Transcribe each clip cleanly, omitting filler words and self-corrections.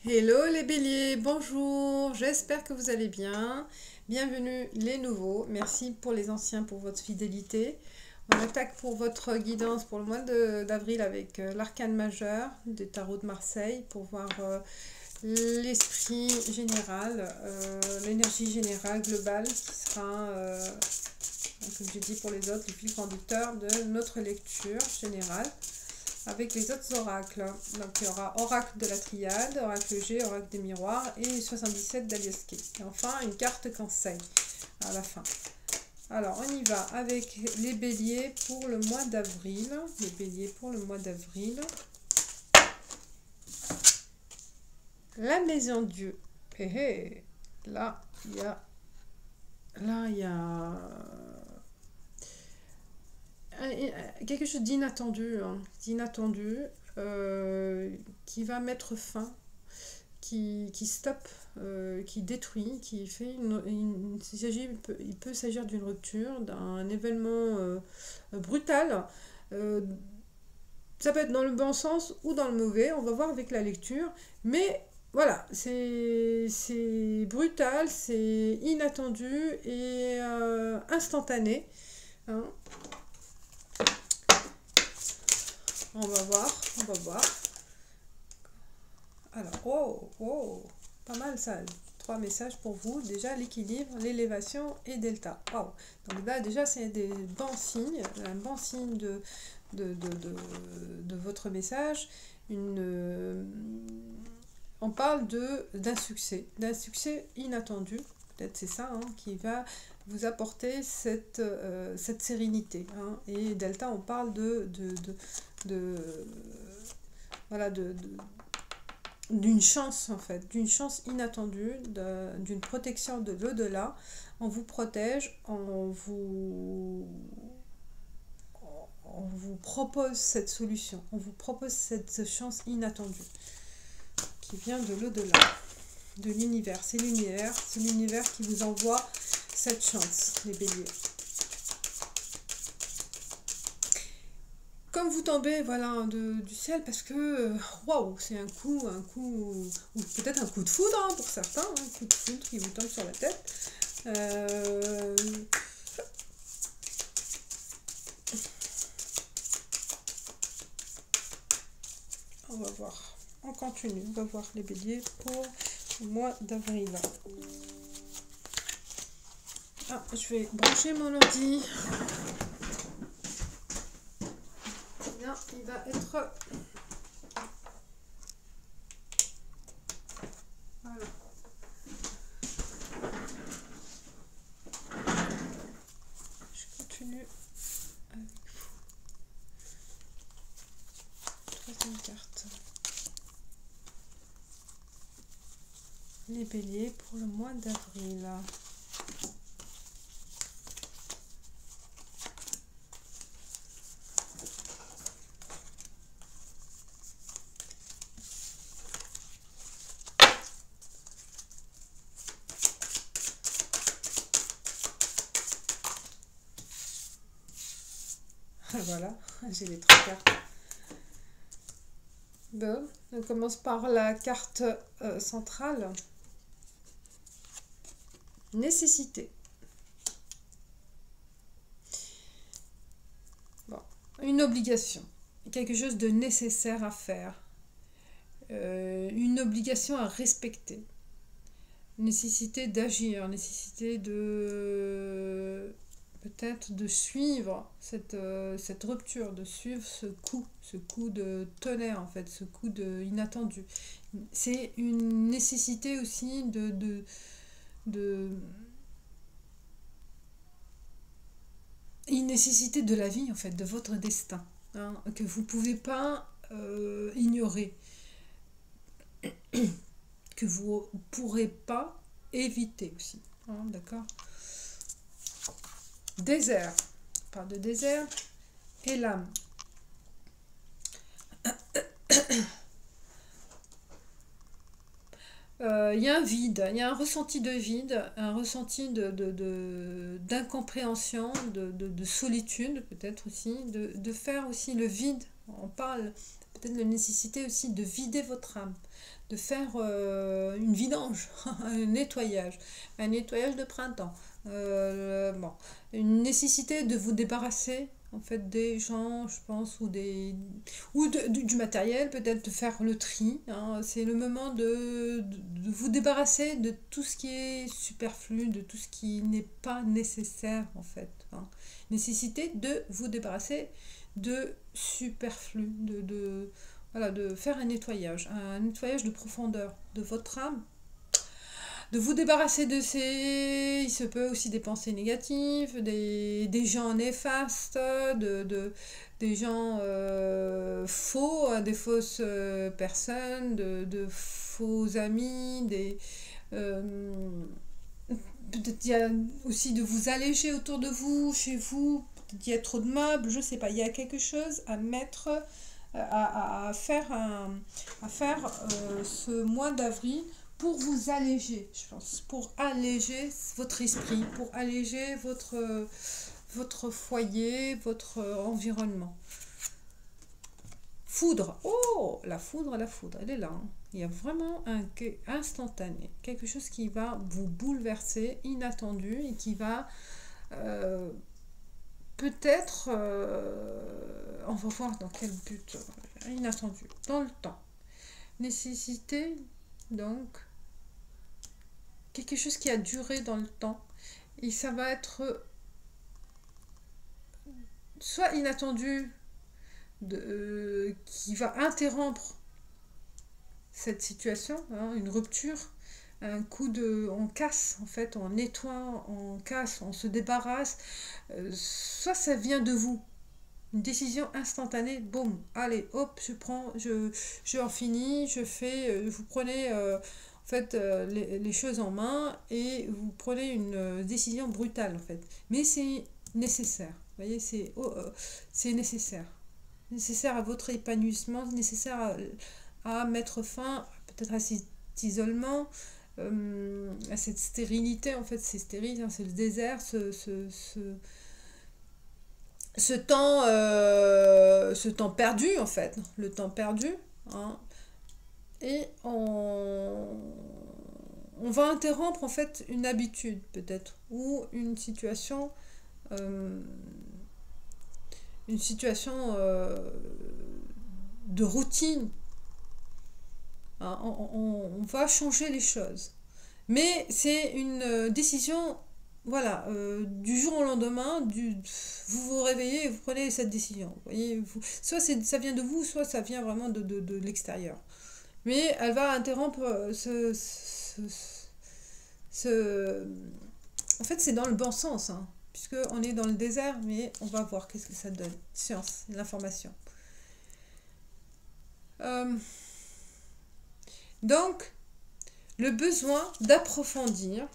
Hello les béliers, bonjour, j'espère que vous allez bien. Bienvenue les nouveaux, merci pour les anciens pour votre fidélité. On attaque pour votre guidance pour le mois d'avril avec l'arcane majeur des tarots de Marseille pour voir l'esprit général, l'énergie générale globale qui sera, comme j'ai dit pour les autres, le fil conducteur de notre lecture générale avec les autres oracles. Donc il y aura oracle de la triade, oracle G, oracle des miroirs et 77 d'Aliaské. Et enfin une carte conseil à la fin. Alors on y va avec les béliers pour le mois d'avril. Les béliers pour le mois d'avril. La maison Dieu. Hé hé. Là il y a quelque chose d'inattendu, qui va mettre fin, qui stoppe, qui détruit, qui fait il peut s'agir d'une rupture, d'un événement brutal. Euh, Ça peut être dans le bon sens ou dans le mauvais, on va voir avec la lecture, mais voilà, c'est brutal, c'est inattendu et instantané. Hein. On va voir. Alors, oh, pas mal ça. 3 messages pour vous. Déjà, l'équilibre, l'élévation et delta. Wow. Donc là, déjà, c'est des bons signes, un bon signe de votre message. On parle d'un succès inattendu. Peut-être c'est ça qui va vous apporter cette sérénité. Hein. Et delta, on parle voilà, d'une chance en fait, d'une chance inattendue, d'une protection de l'au-delà. On vous protège, on vous propose cette solution, on vous propose cette chance inattendue qui vient de l'au-delà, de l'univers. C'est l'univers qui vous envoie cette chance, les béliers. Comme vous tombez voilà, du ciel, parce que waouh, c'est un coup, ou peut-être un coup de foudre pour certains, un coup de foudre qui vous tombe sur la tête. On va voir, on continue, on va voir les béliers pour le mois d'avril. Ah, je vais brancher mon ordi. Bien, il va être... Voilà. Je continue avec vous. Troisième carte. Les béliers pour le mois d'avril. Voilà, j'ai les 3 cartes. Bon, on commence par la carte centrale. Nécessité. Bon, une obligation, quelque chose de nécessaire à faire, une obligation à respecter, nécessité d'agir, nécessité de peut-être de suivre cette rupture, de suivre ce coup de tonnerre en fait, ce coup inattendu. C'est une nécessité aussi une nécessité de la vie en fait, de votre destin, hein, que vous ne pouvez pas ignorer, que vous ne pourrez pas éviter aussi. Hein, d'accord. Désert, on parle de désert et l'âme. Il y a un vide, il y a un ressenti de vide, un ressenti d'incompréhension, de solitude peut-être aussi, de faire aussi le vide On parle peut-être de la nécessité aussi de vider votre âme, de faire une vidange, un nettoyage de printemps. Bon, une nécessité de vous débarrasser en fait des gens, je pense, du matériel, peut-être de faire le tri. Hein. C'est le moment de vous débarrasser de tout ce qui est superflu, de tout ce qui n'est pas nécessaire en fait. Hein. Nécessité de vous débarrasser de superflu, voilà, de faire un nettoyage de profondeur de votre âme, de vous débarrasser de il se peut aussi des pensées négatives, des gens néfastes, des gens faux, des fausses personnes, de faux amis, peut-être il y a aussi de vous alléger autour de vous, chez vous, peut-être il y a trop de meubles, je sais pas, il y a quelque chose à mettre, à faire, ce mois d'avril pour vous alléger, je pense, pour alléger votre esprit, pour alléger votre foyer, votre environnement. Foudre, oh, la foudre, elle est là. Hein. Il y a vraiment un instantané, quelque chose qui va vous bouleverser, inattendu, et qui va peut-être, on va voir dans quel but, inattendu, dans le temps. Nécessité, donc, quelque chose qui a duré dans le temps, et ça va être soit inattendu, qui va interrompre cette situation, hein, une rupture, un coup on casse en fait, on nettoie, on casse, on se débarrasse, soit ça vient de vous, une décision instantanée, boum, allez, hop, je en finis, je fais, vous prenez en fait les choses en main et vous prenez une décision brutale en fait, mais c'est nécessaire, vous voyez, c'est nécessaire à votre épanouissement, nécessaire à mettre fin peut-être à cet isolement, à cette stérilité, en fait c'est stérile, hein, c'est le désert, ce temps perdu en fait, le temps perdu, hein, et on va interrompre en fait une habitude peut-être, ou une situation de routine. Hein, on va changer les choses. Mais c'est une décision, voilà, du jour au lendemain, vous vous réveillez et vous prenez cette décision. Vous voyez, soit ça vient de vous, soit ça vient vraiment de l'extérieur. Mais elle va interrompre en fait, c'est dans le bon sens, hein, puisqu'on est dans le désert, mais on va voir qu'est-ce que ça donne. Science, l'information. Donc, le besoin d'approfondir,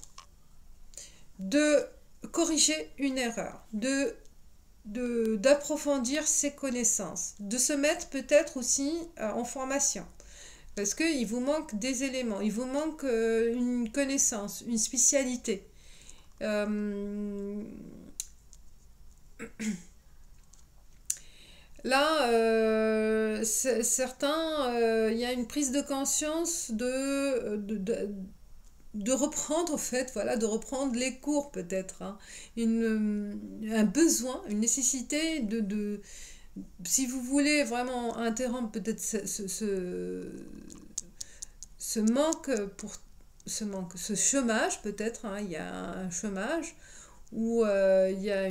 de corriger une erreur, d'approfondir ses connaissances, de se mettre peut-être aussi en formation. Parce qu'il vous manque des éléments, il vous manque une connaissance, une spécialité. Là, certains, il y a une prise de conscience de reprendre, en fait, voilà, de reprendre les cours peut-être. Hein. Un besoin, une nécessité si vous voulez vraiment interrompre peut-être ce manque, ce chômage peut-être, hein, il y a un chômage où il y a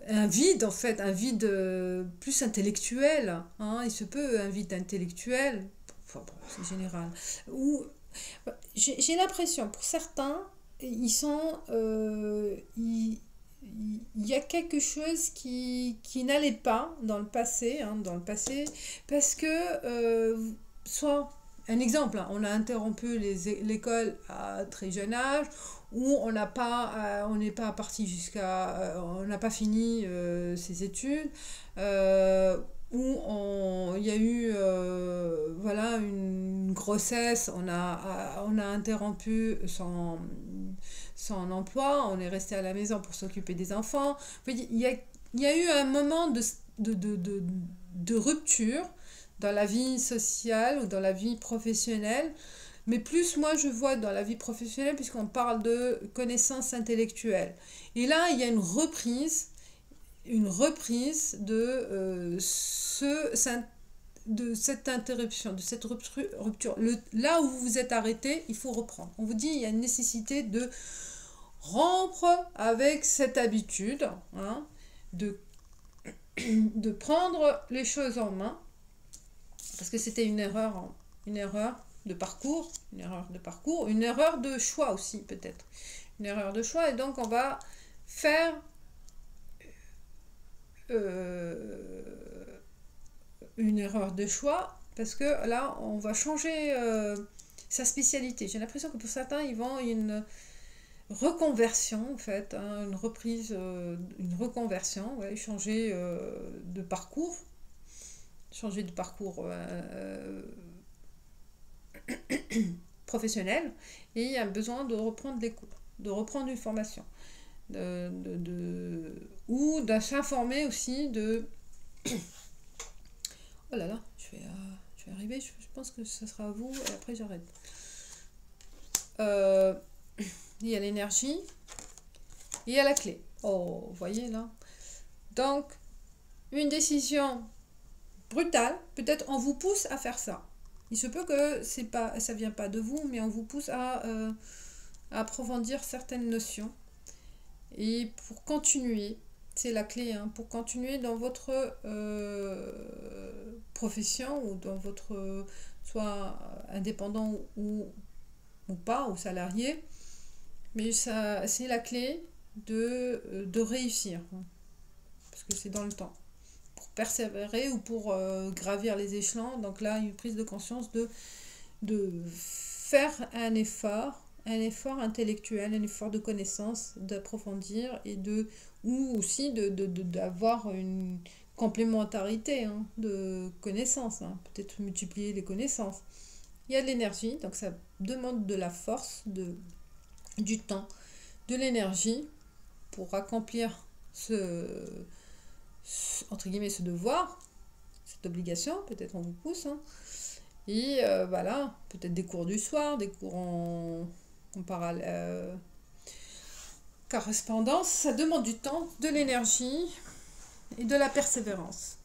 un vide en fait, un vide plus intellectuel, hein, il se peut un vide intellectuel, enfin bon, c'est général, où j'ai l'impression pour certains, ils sont il y a quelque chose qui n'allait pas dans le passé, hein, parce que soit un exemple, hein, on a interrompu l'école à très jeune âge, ou on n'est pas parti on n'a pas fini ses études, il y a eu voilà, une grossesse, on a interrompu son emploi, on est resté à la maison pour s'occuper des enfants. Il y a eu un moment de rupture dans la vie sociale ou dans la vie professionnelle, mais plus moi je vois dans la vie professionnelle puisqu'on parle de connaissances intellectuelles. Et là, il y a une reprise de cette interruption, de cette rupture. Là où vous vous êtes arrêté, il faut reprendre. On vous dit il y a une nécessité de rompre avec cette habitude, hein, de prendre les choses en main, parce que c'était une erreur de parcours, une erreur de choix aussi peut-être. Une erreur de choix, et donc on va faire une erreur de choix, parce que là on va changer sa spécialité. J'ai l'impression que pour certains ils vont une reconversion en fait, hein, une reprise, une reconversion, ouais, changer de parcours professionnel, et il y a besoin de reprendre les cours, de reprendre une formation, ou de s'informer aussi de... Oh là là, je vais arriver, je pense que ce sera à vous, et après j'arrête. Il y a l'énergie, et il y a la clé. Oh, vous voyez là. Donc, une décision brutale, peut-être on vous pousse à faire ça. Il se peut que ça ne vient pas de vous, mais on vous pousse à approfondir certaines notions. Et pour continuer, c'est la clé, hein, pour continuer dans votre profession, ou dans votre soit indépendant ou pas, ou salarié, mais ça c'est la clé de réussir, hein, parce que c'est dans le temps. Pour persévérer ou pour gravir les échelons, donc là, une prise de conscience de faire un effort intellectuel, un effort de connaissance, d'approfondir, et ou aussi d'avoir une complémentarité, hein, de connaissances, hein, peut-être multiplier les connaissances. Il y a de l'énergie, donc ça demande de la force, du temps, de l'énergie pour accomplir entre guillemets ce devoir, cette obligation, peut-être on vous pousse, hein. Et voilà, peut-être des cours du soir, des cours en parallèle, correspondance, ça demande du temps, de l'énergie et de la persévérance.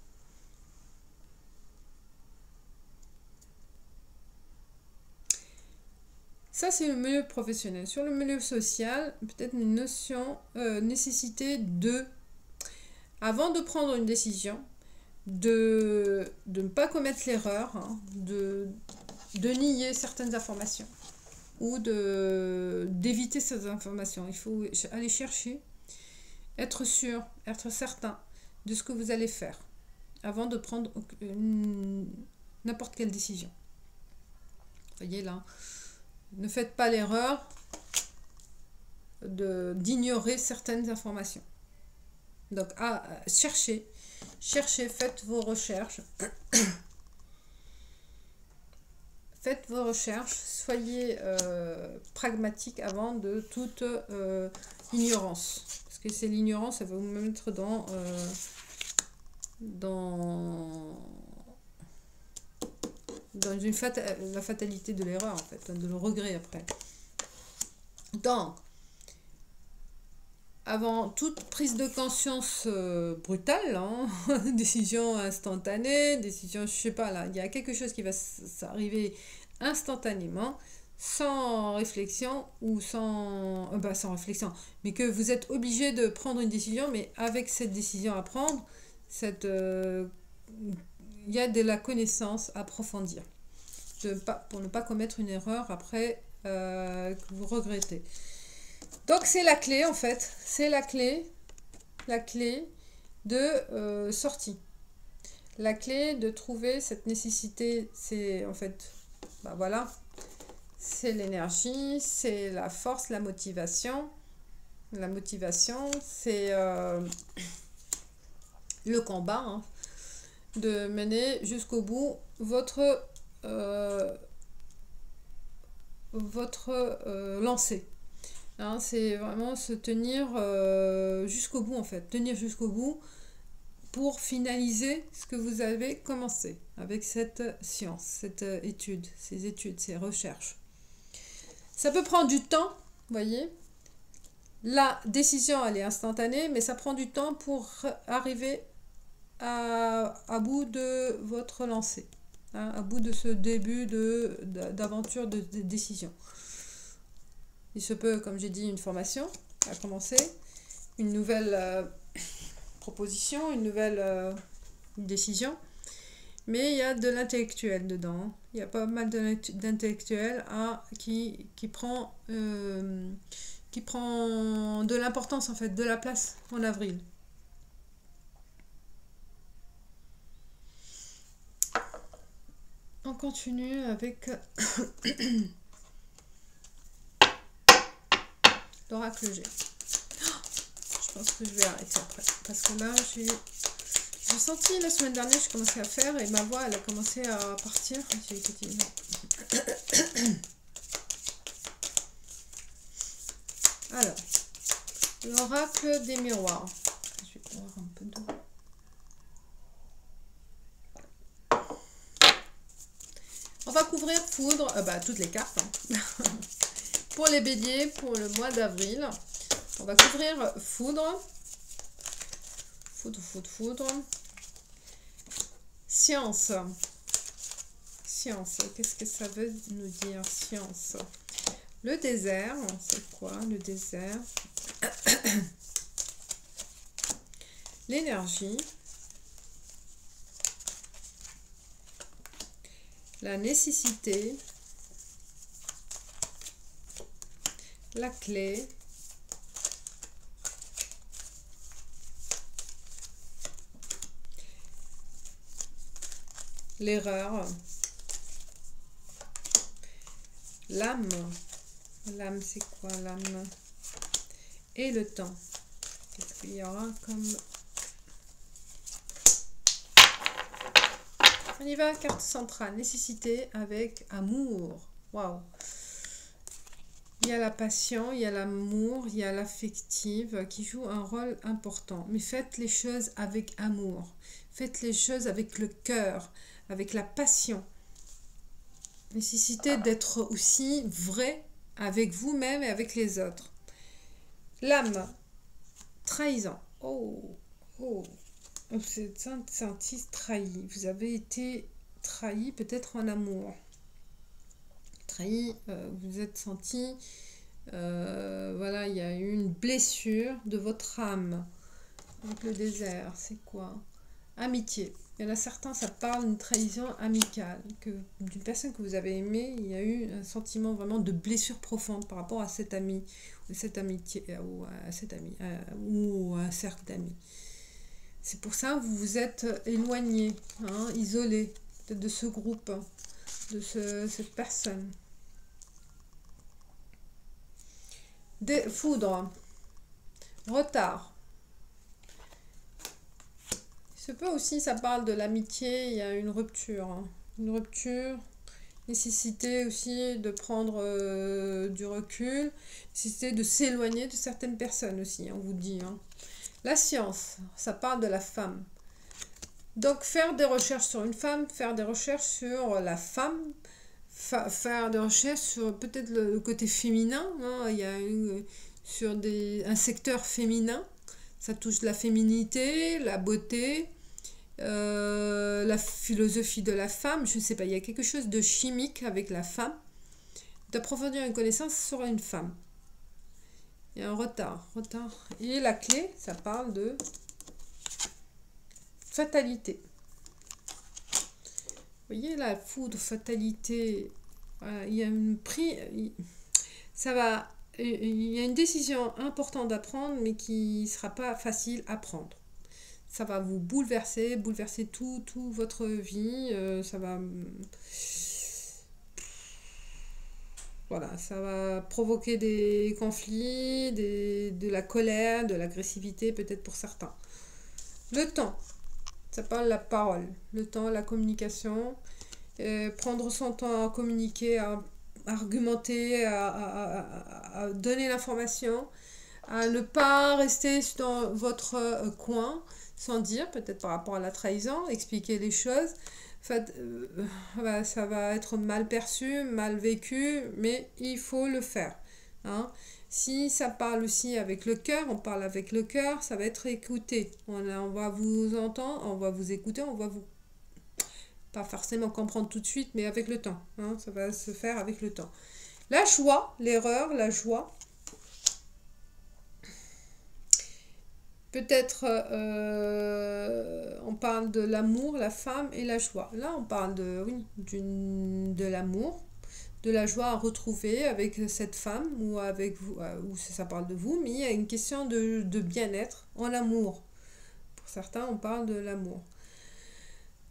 Ça, c'est le milieu professionnel. Sur le milieu social, peut-être une notion, nécessité avant de prendre une décision, de ne pas commettre l'erreur, hein, de nier certaines informations, ou d'éviter ces informations. Il faut aller chercher, être sûr, être certain de ce que vous allez faire avant de prendre n'importe quelle décision. Vous voyez là, ne faites pas l'erreur d'ignorer certaines informations. Donc, cherchez, faites vos recherches. Faites vos recherches, soyez pragmatique avant de toute ignorance. Parce que c'est l'ignorance, ça va vous mettre dans la fatalité de l'erreur, en fait, de le regret après. Donc, avant toute prise de conscience brutale, hein, décision instantanée, décision, je sais pas, là, il y a quelque chose qui va s'arriver instantanément, sans réflexion, ou sans réflexion, mais que vous êtes obligé de prendre une décision, mais avec cette décision à prendre, il y a de la connaissance à approfondir, pour ne pas commettre une erreur après que vous regrettez. Donc c'est la clé, en fait, c'est la clé de sortie. La clé de trouver cette nécessité, c'est en fait, voilà, c'est l'énergie, c'est la force, la motivation. La motivation, c'est le combat, hein. de mener jusqu'au bout votre lancée. Hein, c'est vraiment se tenir jusqu'au bout en fait, tenir jusqu'au bout pour finaliser ce que vous avez commencé avec cette science, cette étude, ces recherches. Ça peut prendre du temps, vous voyez. La décision, elle est instantanée, mais ça prend du temps pour arriver à bout de votre lancée, hein, à bout de ce début d'aventure de décision. Il se peut, comme j'ai dit, une formation à commencer, une nouvelle proposition, une nouvelle décision, mais il y a de l'intellectuel dedans. Il y a pas mal d'intellectuel qui prend de l'importance en fait, de la place en avril. On continue avec l'oracle G. Je pense que je vais arrêter après. Parce que là, j'ai senti la semaine dernière, je commençais à faire et ma voix, elle a commencé à partir. Alors, l'oracle des miroirs. Je vais avoir un peu d'eau. On va couvrir foudre, toutes les cartes. Hein. Pour les béliers, pour le mois d'avril. On va couvrir foudre. Foudre. Science. Science. Qu'est-ce que ça veut nous dire, science? Le désert. C'est quoi le désert? L'énergie. La nécessité. La clé. L'erreur. L'âme. L'âme, c'est quoi l'âme? Et le temps. Qu'est-ce qu'il y aura comme... On y va, carte centrale. Nécessité avec amour. Waouh! Il y a la passion, il y a l'amour, il y a l'affective qui joue un rôle important. Mais faites les choses avec amour. Faites les choses avec le cœur, avec la passion. Nécessité d'être aussi vrai avec vous-même et avec les autres. L'âme, trahison. Oh. Vous êtes senti trahi. Vous avez été trahi peut-être en amour. Trahi, vous êtes senti... voilà, il y a eu une blessure de votre âme. Donc le désert, c'est quoi? Amitié. Il y en a certains, ça parle d'une trahison amicale. D'une personne que vous avez aimée, il y a eu un sentiment vraiment de blessure profonde par rapport à cet ami, ou cette amitié, ou à cet ami, ou à un cercle d'amis. C'est pour ça que vous vous êtes éloigné, hein, isolé de ce groupe, de cette personne. Foudre, retard. Il se peut aussi, ça parle de l'amitié, il y a une rupture. Hein. Une rupture, nécessité aussi de prendre du recul, nécessité de s'éloigner de certaines personnes aussi, on vous dit. Hein. La science, ça parle de la femme. Donc faire des recherches sur une femme, faire des recherches sur la femme, faire des recherches sur peut-être le côté féminin, hein, il y a sur un secteur féminin, ça touche la féminité, la beauté, la philosophie de la femme, je ne sais pas, il y a quelque chose de chimique avec la femme, d'approfondir une connaissance sur une femme. Il y a un retard. Et la clé, ça parle de fatalité. Vous voyez la foudre, fatalité, il y a il y a une décision importante à prendre, mais qui ne sera pas facile à prendre. Ça va vous bouleverser toute votre vie, ça va... Voilà, ça va provoquer des conflits, de la colère, de l'agressivité peut-être pour certains. Le temps, Ça parle de la parole, le temps, la communication. Prendre son temps à communiquer, à argumenter, à donner l'information, à ne pas rester dans votre coin sans dire, peut-être par rapport à la trahison, expliquer les choses. En fait, ça va être mal perçu, mal vécu, mais il faut le faire. Hein. Si ça parle aussi avec le cœur, on parle avec le cœur, ça va être écouté. On va vous entendre, on va vous écouter, on va vous pas forcément comprendre tout de suite, mais avec le temps. Hein, ça va se faire avec le temps. La joie, l'erreur, la joie. Peut-être on parle de l'amour, la femme et la joie. Là, on parle de l'amour, de la joie à retrouver avec cette femme ou avec vous, ou ça parle de vous, mais il y a une question de bien-être en amour. Pour certains, on parle de l'amour.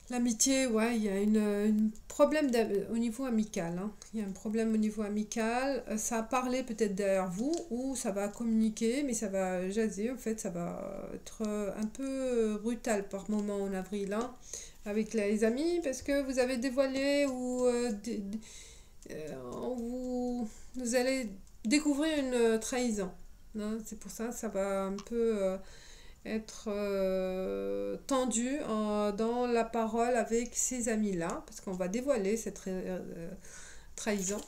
L'amitié, ouais, il y a un problème au niveau amical. Hein. Il y a un problème au niveau amical. Ça a parlé peut-être derrière vous ou ça va communiquer, mais ça va jaser. En fait, ça va être un peu brutal par moment en avril hein, avec les amis parce que vous avez dévoilé ou vous allez découvrir une trahison. Hein. C'est pour ça que ça va un peu... être tendu dans la parole avec ces amis-là, parce qu'on va dévoiler cette trahison.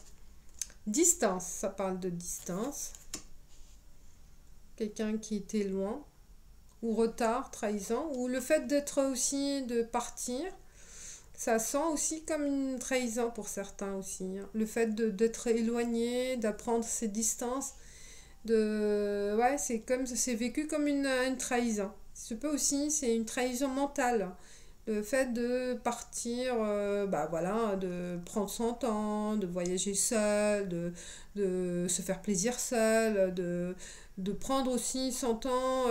Distance, ça parle de distance. Quelqu'un qui était loin, ou retard, trahison, ou le fait d'être aussi, de partir, ça sent aussi comme une trahison pour certains aussi. Hein. Le fait d'être éloigné, d'apprendre ses distances, ouais, c'est comme c'est vécu comme une trahison. Ce peut aussi, c'est une trahison mentale. Le fait de partir, voilà, de prendre son temps, de voyager seul, de se faire plaisir seul, de prendre aussi son temps,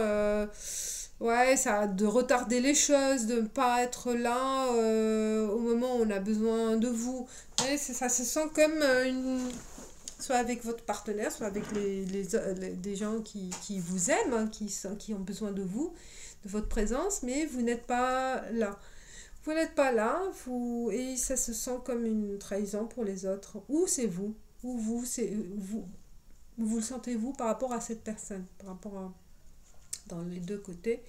ouais, ça, de retarder les choses, de ne pas être là au moment où on a besoin de vous. Et ça se sent comme soit avec votre partenaire, soit avec des gens qui vous aiment, hein, qui ont besoin de vous, de votre présence, mais vous n'êtes pas là. Vous n'êtes pas là, et ça se sent comme une trahison pour les autres. Ou c'est vous, ou vous le sentez-vous par rapport à cette personne, par rapport à, dans les deux côtés.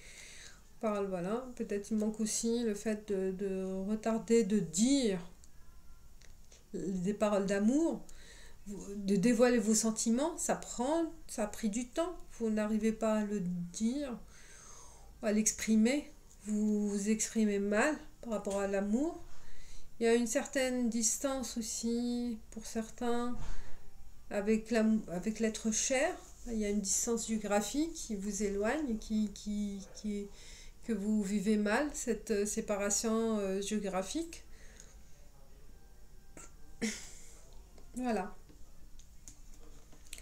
On parle, voilà, peut-être il manque aussi le fait de retarder, de dire des paroles d'amour, de dévoiler vos sentiments, ça a pris du temps. Vous n'arrivez pas à le dire, à l'exprimer. Vous vous exprimez mal par rapport à l'amour. Il y a une certaine distance aussi pour certains avec l'être cher. Il y a une distance géographique qui vous éloigne, que vous vivez mal, cette séparation géographique. Voilà.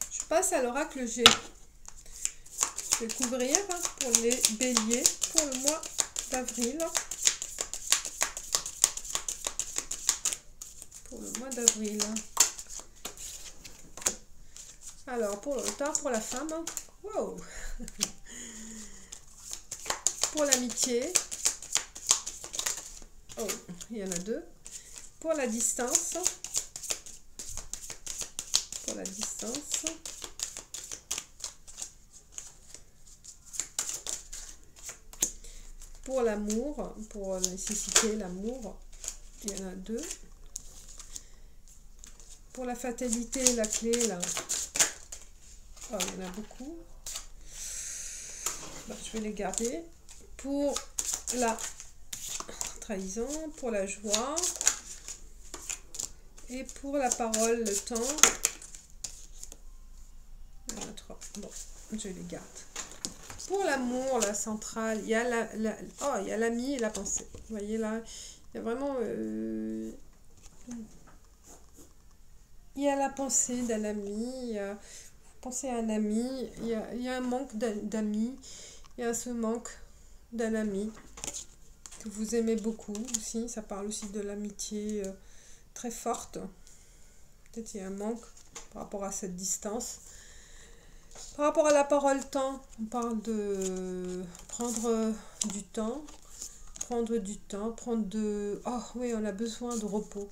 Je passe à l'oracle G. Je vais couvrir pour les béliers pour le mois d'avril. Pour le mois d'avril. Alors, pour le temps, pour la femme. Wow. Pour l'amitié. Oh, il y en a deux. Pour la distance. Pour la distance. Pour l'amour, pour nécessiter l'amour, il y en a deux. Pour la fatalité, la clé, là, oh, il y en a beaucoup. Bon, je vais les garder. Pour la trahison, pour la joie et pour la parole, le temps. Il y en a trois. Bon, je les garde. Pour l'amour, la centrale, il y a il y a l'ami et la pensée. Vous voyez là, il y a vraiment... il y a la pensée d'un ami, pensez à un ami, il y a un manque d'amis, il y a ce manque d'un ami que vous aimez beaucoup aussi. Ça parle aussi de l'amitié très forte. Peut-être il y a un manque par rapport à cette distance. Par rapport à la parole temps, on parle de prendre du temps, prendre du temps, prendre de... Oh oui, on a besoin de repos.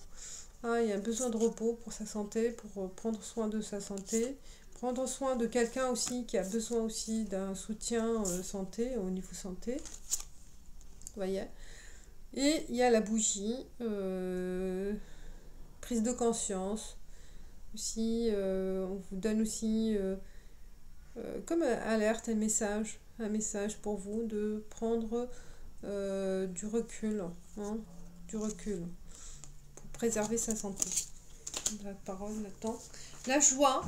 Hein, il y a besoin de repos pour sa santé, pour prendre soin de sa santé. Prendre soin de quelqu'un aussi qui a besoin aussi d'un soutien santé, au niveau santé. Vous voyez? Et il y a la bougie, prise de conscience. Aussi, on vous donne aussi comme alerte, un message pour vous de prendre du recul, hein, du recul pour préserver sa santé. La parole maintenant. La joie.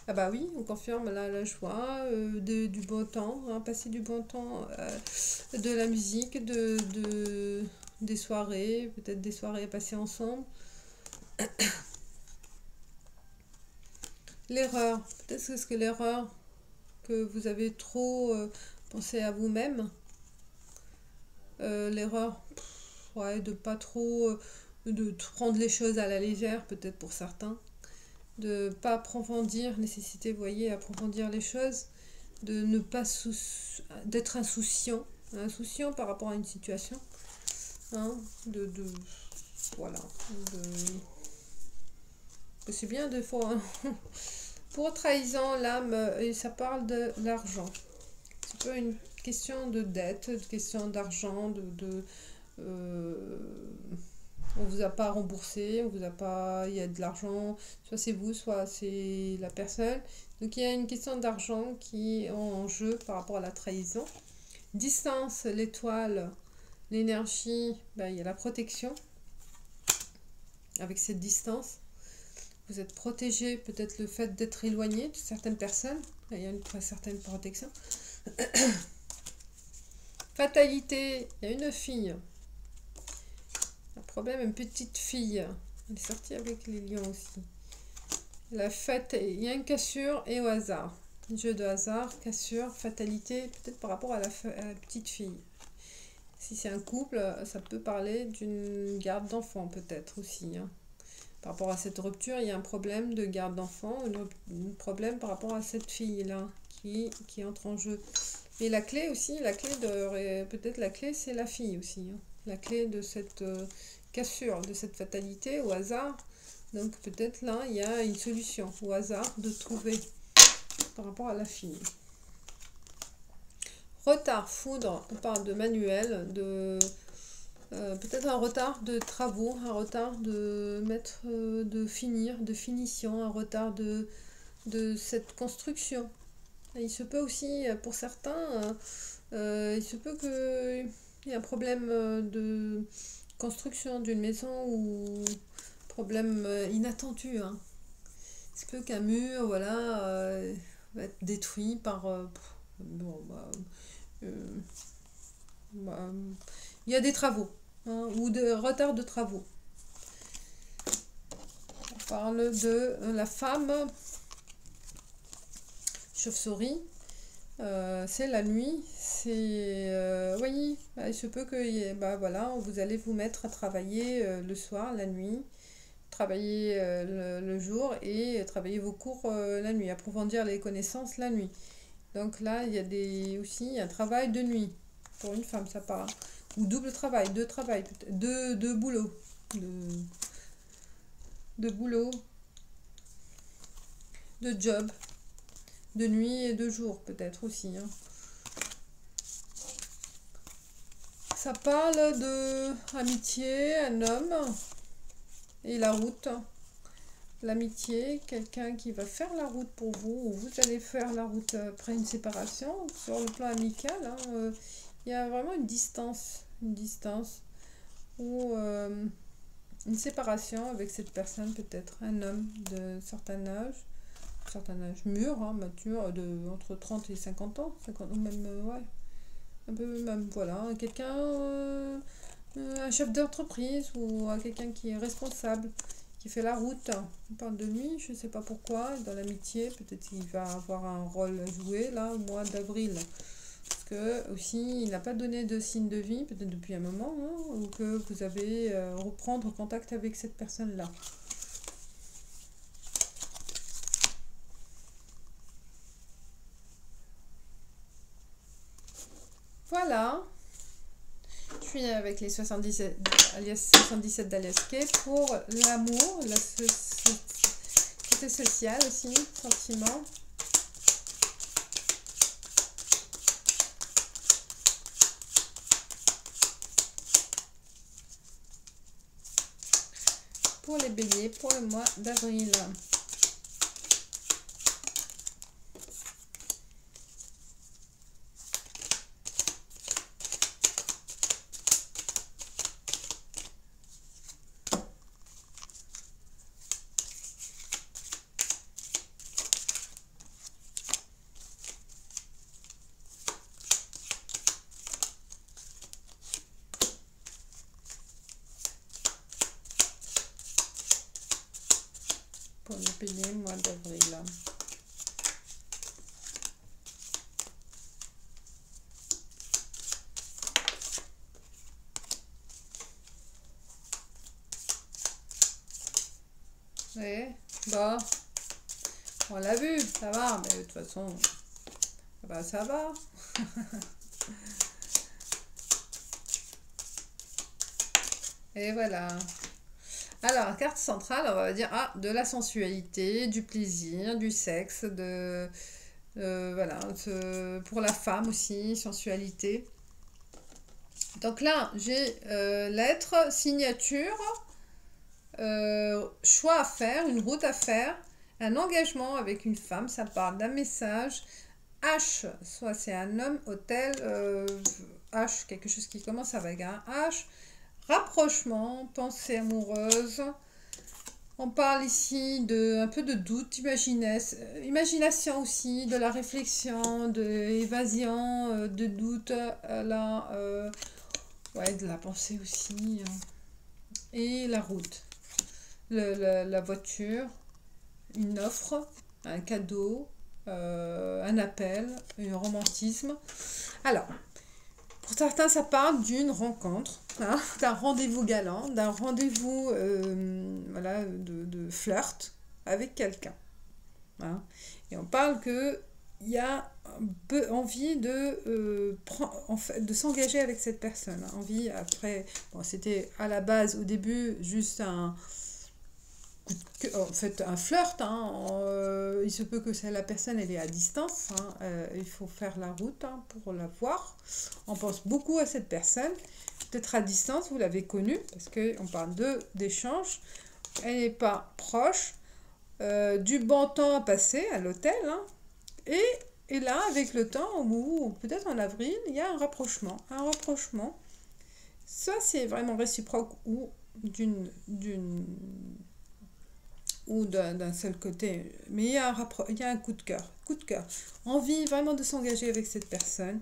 Ah bah oui, on confirme là la joie, du bon temps, hein, passer du bon temps, de la musique, des soirées, peut-être des soirées à passer ensemble. L'erreur, peut-être que c'est l'erreur que vous avez trop pensé à vous-même. L'erreur, ouais, de pas trop, de prendre les choses à la légère, peut-être pour certains. De pas approfondir, nécessité, vous voyez, approfondir les choses, de ne pas d'être insouciant par rapport à une situation, hein, voilà, c'est bien des fois, hein. Pour trahison, l'âme, et ça parle de l'argent, c'est pas une question de dette, une question d'argent, on vous a pas remboursé, on vous a pas, il y a de l'argent, soit c'est vous, soit c'est la personne. Donc il y a une question d'argent qui est en jeu par rapport à la trahison. Distance, l'étoile, l'énergie, ben, il y a la protection. Avec cette distance, vous êtes protégé, peut-être le fait d'être éloigné de certaines personnes, il y a une certaine protection. Fatalité, il y a une fille. Un problème, une petite fille. Elle est sortie avec les lions aussi. La fête, il y a une cassure et au hasard. Jeu de hasard, cassure, fatalité, peut-être par rapport à la petite fille. Si c'est un couple, ça peut parler d'une garde d'enfant peut-être aussi. Hein. Par rapport à cette rupture, il y a un problème de garde d'enfant, un problème par rapport à cette fille-là qui entre en jeu. Et la clé aussi, peut-être la clé, c'est la fille aussi. Hein. La clé de cette cassure, de cette fatalité au hasard. Donc peut-être là, il y a une solution au hasard de trouver par rapport à la fille. Retard, foudre, on parle de manuel, de peut-être un retard de travaux, un retard de finition, un retard de cette construction. Et il se peut aussi, pour certains, il se peut qu'il y ait un problème de construction d'une maison ou problème inattendu. Hein. Il se peut qu'un mur, voilà, va être détruit par... il y a des travaux, hein, ou de retard de travaux. On parle de la femme chauve-souris. C'est la nuit, oui, il se peut que voilà, vous allez vous mettre à travailler le soir, la nuit, travailler le jour et travailler vos cours la nuit, approfondir les connaissances la nuit. Donc là, il y a aussi un travail de nuit pour une femme, ça parle. Ou double travail, deux boulots, de boulot, de job. De nuit et de jour, peut-être aussi. Hein. Ça parle de amitié, un homme et la route. L'amitié, quelqu'un qui va faire la route pour vous, ou vous allez faire la route après une séparation. Sur le plan amical, hein, il y a vraiment une distance ou une séparation avec cette personne, peut-être un homme de certain âge mûr, hein, mature, entre 30 et 50 ans, 50, même, ouais, un peu même, voilà, quelqu'un, un chef d'entreprise ou quelqu'un qui est responsable, qui fait la route. On parle de lui, je ne sais pas pourquoi, dans l'amitié, peut-être qu'il va avoir un rôle à jouer, là, au mois d'avril. Parce que, aussi, il n'a pas donné de signe de vie, peut-être depuis un moment, hein, ou que vous avez reprendre contact avec cette personne-là. Voilà, je Je suis avec les 77 d'Aliaské pour l'amour, côté social aussi, sentiment. Pour les béliers, pour le mois d'avril. Pour les béliers, mois d'avril. Ouais, bon, on l'a vu, ça va, mais de toute façon, bah, ça va. Et voilà. Alors, carte centrale, on va dire de la sensualité, du plaisir, du sexe, voilà, pour la femme aussi, sensualité. Donc là, j'ai lettre, signature, choix à faire, une route à faire, un engagement avec une femme, ça parle d'un message. H, soit c'est un homme, hôtel, H, quelque chose qui commence avec un H. Rapprochement, pensée amoureuse. On parle ici un peu de doute, imagination aussi, de la réflexion, de l'évasion, de doute, ouais, de la pensée aussi. Et la route, la voiture, une offre, un cadeau, un appel, un romantisme. Alors, pour certains, ça parle d'une rencontre, hein, d'un rendez-vous galant, d'un rendez-vous voilà, de flirt avec quelqu'un. Hein. Et on parle qu'il y a un peu envie de s'engager avec cette personne. Hein. Envie, après, bon, c'était à la base, au début, juste un flirt, hein, il se peut que la personne elle est à distance, hein, il faut faire la route hein, pour la voir. On pense beaucoup à cette personne, peut-être à distance, vous l'avez connue, parce qu'on parle d'échange, elle n'est pas proche, du bon temps à passer à l'hôtel, hein, et là, avec le temps, ou peut-être en avril, il y a un rapprochement. Soit c'est vraiment réciproque ou d'un seul côté, mais il y a un coup de cœur, envie vraiment de s'engager avec cette personne.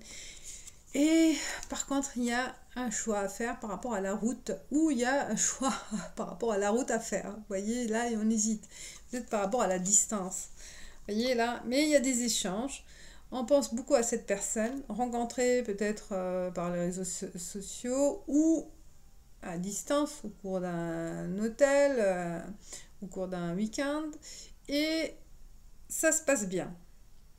Et par contre, il y a un choix à faire par rapport à la route, ou il y a un choix par rapport à la route à faire. Vous voyez, là, on hésite. Peut-être par rapport à la distance. Vous voyez, là, mais il y a des échanges. On pense beaucoup à cette personne, rencontrée peut-être par les réseaux sociaux, ou à distance, au cours d'un hôtel, au cours d'un week-end, et ça se passe bien.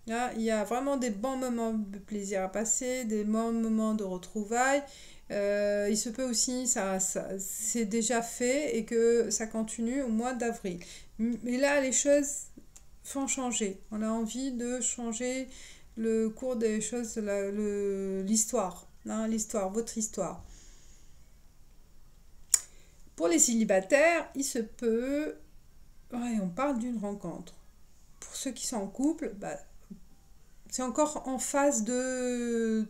Là, il y a vraiment des bons moments de plaisir à passer, des bons moments de retrouvailles. Il se peut aussi, ça c'est déjà fait et que ça continue au mois d'avril. Mais là, les choses font changer. On a envie de changer le cours des choses, l'histoire, hein, votre histoire. Pour les célibataires, il se peut... Ouais, on parle d'une rencontre. Pour ceux qui sont en couple, bah, c'est encore en phase de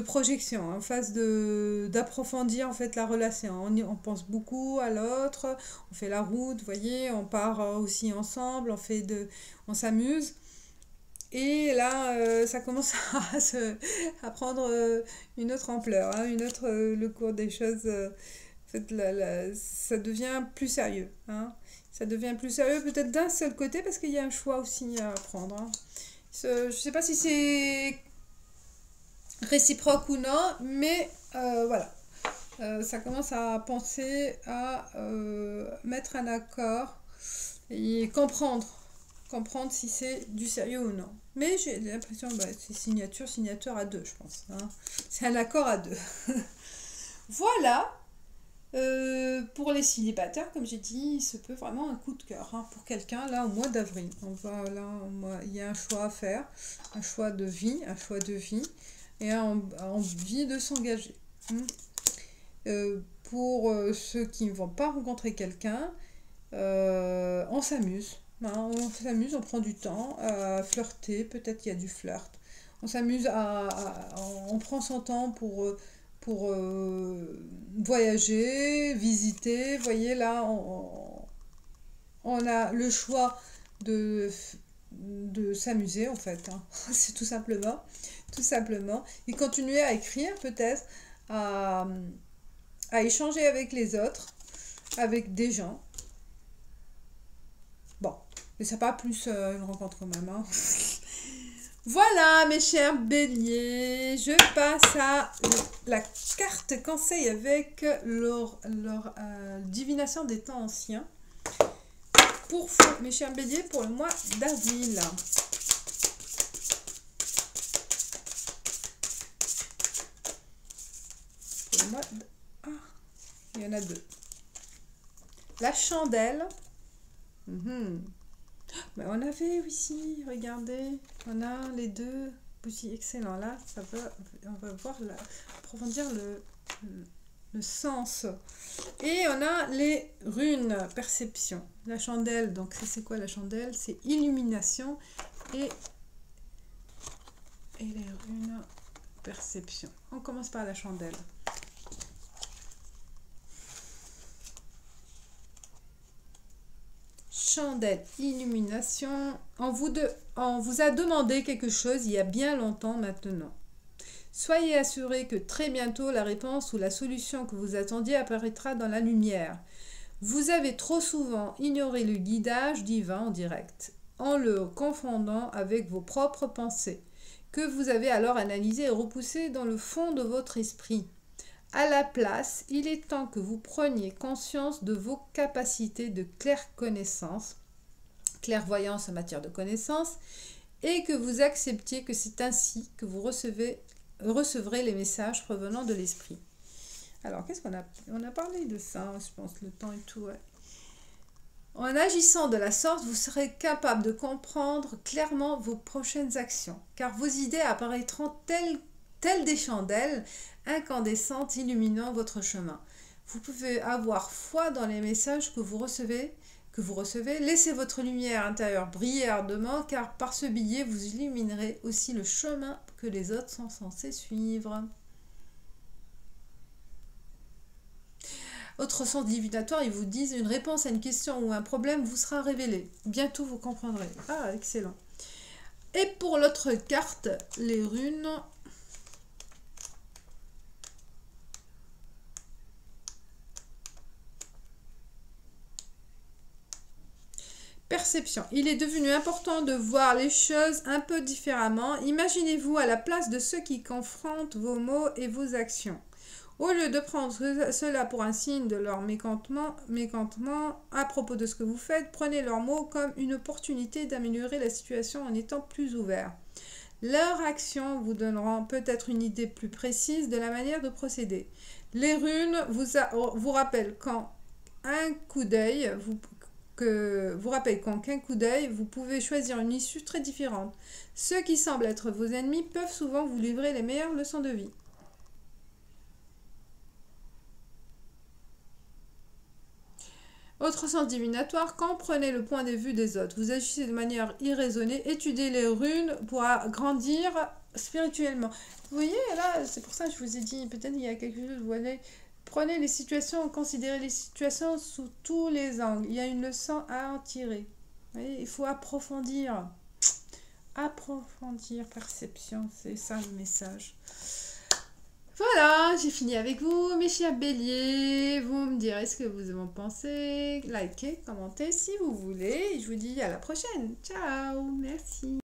projection, en phase d'approfondir en fait la relation. On pense beaucoup à l'autre, on fait la route, vous voyez, on part aussi ensemble, on s'amuse. Et là, ça commence à prendre une autre ampleur, hein, le cours des choses. En fait, ça devient plus sérieux. Hein. Ça devient plus sérieux peut-être d'un seul côté parce qu'il y a un choix aussi à prendre. Hein. Je ne sais pas si c'est réciproque ou non, mais voilà. Ça commence à penser à mettre un accord et comprendre si c'est du sérieux ou non. Mais j'ai l'impression que c'est signature à deux, je pense. Hein. C'est un accord à deux. Voilà. Pour les célibataires, comme j'ai dit, il se peut vraiment un coup de cœur hein, pour quelqu'un là au mois d'avril. Il y a un choix à faire, un choix de vie, et envie de s'engager. Pour ceux qui ne vont pas rencontrer quelqu'un, on s'amuse. Hein, on s'amuse, on prend du temps à flirter, peut-être qu'il y a du flirt. On s'amuse on prend son temps pour voyager, visiter. Vous voyez là, on a le choix de s'amuser en fait. Hein. C'est tout simplement. Et continuer à écrire peut-être, à échanger avec les autres, avec des gens. Bon, mais ça pas plus une rencontre quand même. Hein. Voilà mes chers béliers, je passe à la carte conseil avec leur divination des temps anciens. Pour vous, mes chers béliers, pour le mois d'avril. Il y en a deux. La chandelle. Mais on avait ici, regardez, on a les deux aussi excellent là, on va voir approfondir le sens. Et on a les runes, perception. La chandelle, donc c'est quoi la chandelle? C'est illumination et les runes, perception. On commence par la chandelle. Chandelle, illumination. On vous a demandé quelque chose il y a bien longtemps maintenant. Soyez assurés que très bientôt la réponse ou la solution que vous attendiez apparaîtra dans la lumière. Vous avez trop souvent ignoré le guidage divin en direct, en le confondant avec vos propres pensées, que vous avez alors analysé et repoussé dans le fond de votre esprit. À la place, il est temps que vous preniez conscience de vos capacités de clairvoyance en matière de connaissance, et que vous acceptiez que c'est ainsi que vous recevrez les messages provenant de l'esprit. Alors, qu'est-ce qu'on a? On a parlé de ça, je pense, le temps et tout. Ouais. En agissant de la sorte, vous serez capable de comprendre clairement vos prochaines actions, car vos idées apparaîtront telles des chandelles incandescentes illuminant votre chemin. Vous pouvez avoir foi dans les messages que vous recevez. Laissez votre lumière intérieure briller ardemment, car par ce biais, vous illuminerez aussi le chemin que les autres sont censés suivre. Autre sens divinatoire, ils vous disent une réponse à une question ou un problème vous sera révélé. Bientôt, vous comprendrez. Ah, excellent. Et pour l'autre carte, les runes. Perception. Il est devenu important de voir les choses un peu différemment. Imaginez-vous à la place de ceux qui confrontent vos mots et vos actions. Au lieu de prendre cela pour un signe de leur mécontentement à propos de ce que vous faites, prenez leurs mots comme une opportunité d'améliorer la situation en étant plus ouvert. Leurs actions vous donneront peut-être une idée plus précise de la manière de procéder. Les runes vous rappellent qu'en un coup d'œil, vous pouvez choisir une issue très différente. Ceux qui semblent être vos ennemis peuvent souvent vous livrer les meilleures leçons de vie. Autre sens divinatoire, comprenez le point de vue des autres. Vous agissez de manière irraisonnée, étudiez les runes pour grandir spirituellement. Vous voyez, là, c'est pour ça que je vous ai dit, peut-être il y a quelque chose, vous voyez, prenez les situations, considérez les situations sous tous les angles. Il y a une leçon à en tirer. Vous voyez, il faut approfondir. Approfondir, perception, c'est ça le message. Voilà, j'ai fini avec vous, mes chers béliers. Vous me direz ce que vous en pensez. Likez, commentez si vous voulez. Je vous dis à la prochaine. Ciao, merci.